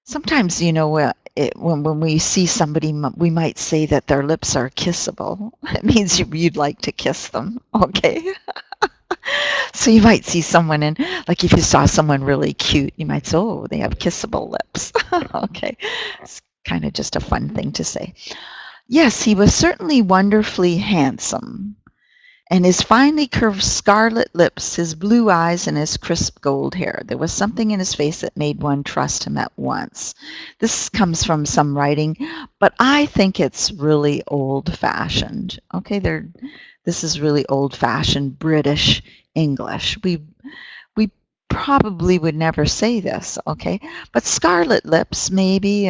Sometimes, when we see somebody, we might say that their lips are kissable. It means you'd like to kiss them, okay? So you might see someone and, like, if you saw someone really cute, you might say, "Oh, they have kissable lips." Okay. It's kind of just a fun thing to say. Yes, he was certainly wonderfully handsome. And his finely curved scarlet lips, his blue eyes, and his crisp gold hair. There was something in his face that made one trust him at once. This comes from some writing, but I think it's really old-fashioned. Okay, this is really old-fashioned British English. We probably would never say this, okay? But scarlet lips, maybe.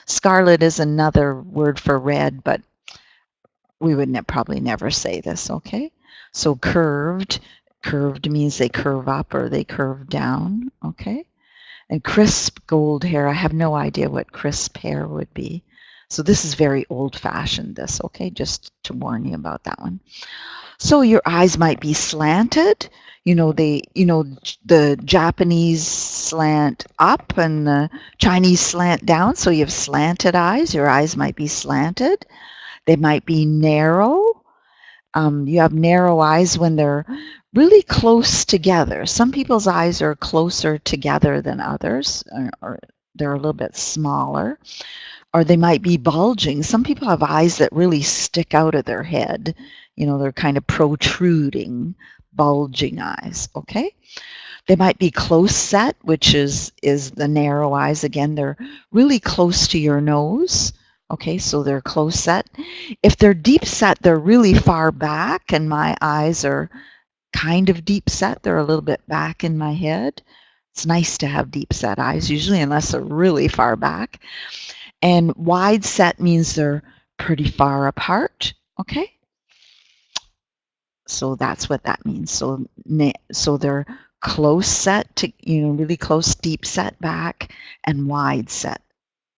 Scarlet is another word for red, but we would probably never say this, okay? So curved means they curve up or they curve down, okay? And crisp gold hair, I have no idea what crisp hair would be. So this is very old-fashioned, this, okay? Just to warn you about that one. So your eyes might be slanted. The Japanese slant up and the Chinese slant down. So you have slanted eyes. Your eyes might be slanted. They might be narrow. You have narrow eyes when they're really close together. Some people's eyes are closer together than others, or they're a little bit smaller. Or they might be bulging. Some people have eyes that really stick out of their head. They're kind of protruding, bulging eyes, okay? They might be close set, which is the narrow eyes. Again, they're really close to your nose. Okay, so they're close set. If they're deep set, they're really far back, and my eyes are kind of deep set. They're a little bit back in my head. It's nice to have deep set eyes, usually, unless they're really far back. And wide set means they're pretty far apart, okay? So that's what that means. So they're close set to, really close, deep set back, and wide set,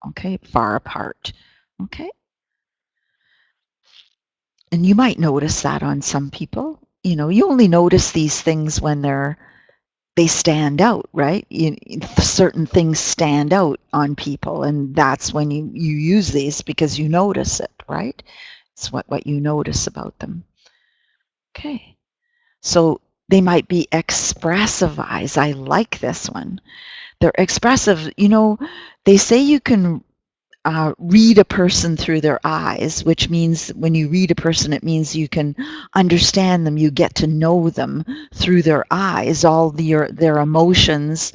okay, far apart. Okay. And you might notice that on some people. You only notice these things when they stand out, right? Certain things stand out on people, and that's when you use these because you notice it, right? It's what you notice about them. Okay. So they might be expressive eyes. I like this one. They're expressive. They say you can read a person through their eyes, which means when you read a person, it means you can understand them, you get to know them through their eyes. All their emotions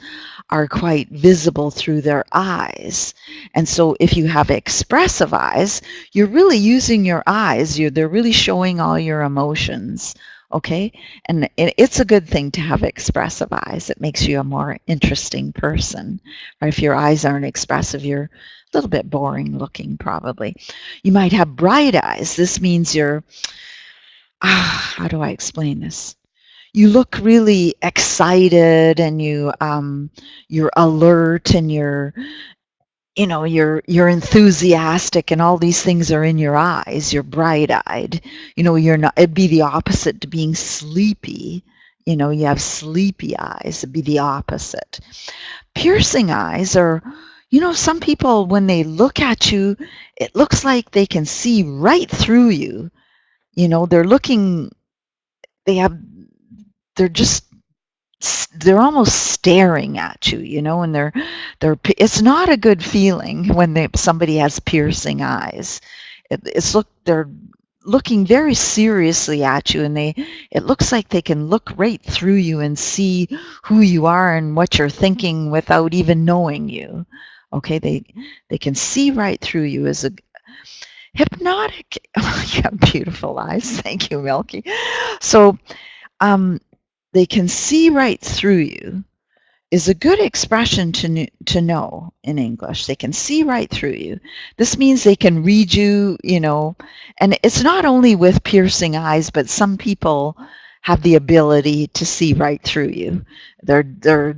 are quite visible through their eyes. And so if you have expressive eyes, you're really using your eyes. They're really showing all your emotions. Okay, and it's a good thing to have expressive eyes. It makes you a more interesting person. Or if your eyes aren't expressive, you're a little bit boring looking, probably. You might have bright eyes. This means how do I explain this? You look really excited, and you're alert, and you're enthusiastic, and all these things are in your eyes. You're bright-eyed. You're not. It'd be the opposite to being sleepy. You have sleepy eyes. It'd be the opposite. Piercing eyes are, some people, when they look at you, it looks like they can see right through you. They're almost staring at you, and it's not a good feeling when somebody has piercing eyes. They're looking very seriously at you, and it looks like they can look right through you and see who you are and what you're thinking without even knowing you. Okay, they can see right through you. As a hypnotic. You have beautiful eyes. Thank you, Milky. So they can see right through you is a good expression to know in English. They can see right through you. This means they can read you, and it's not only with piercing eyes, but some people have the ability to see right through you. They're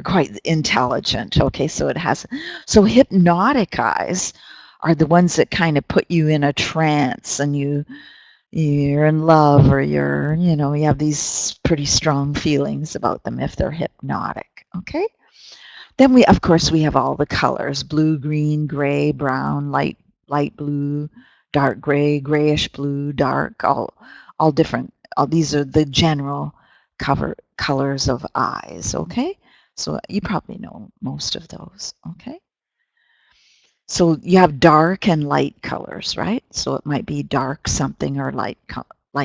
quite intelligent. Okay, so hypnotic eyes are the ones that kind of put you in a trance, and you're in love, or you have these pretty strong feelings about them if they're hypnotic. Okay? Then of course, we have all the colors: blue, green, gray, brown, light blue, dark gray, grayish blue, dark, all different. All these are the general colors of eyes. Okay? So you probably know most of those. Okay? So you have dark and light colors, right? So it might be dark something or light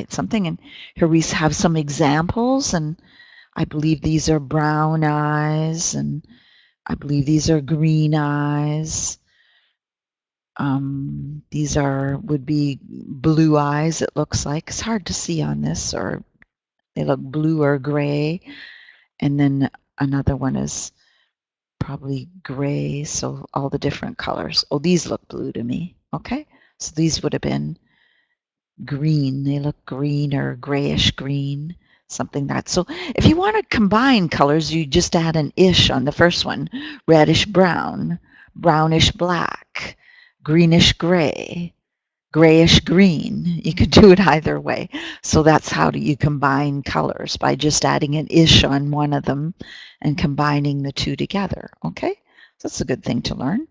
something. And here we have some examples, and I believe these are brown eyes, and I believe these are green eyes. These would be blue eyes, it looks like. It's hard to see on this, or they look blue or gray. And then another one is probably gray, so all the different colors. Oh, these look blue to me. Okay, so these would have been green. They look green or grayish green, something that. So if you want to combine colors, you just add an ish on the first one: reddish brown, brownish black, greenish gray, grayish green. You could do it either way. So that's how do you combine colors, by just adding an ish on one of them and combining the two together. Okay, so that's a good thing to learn.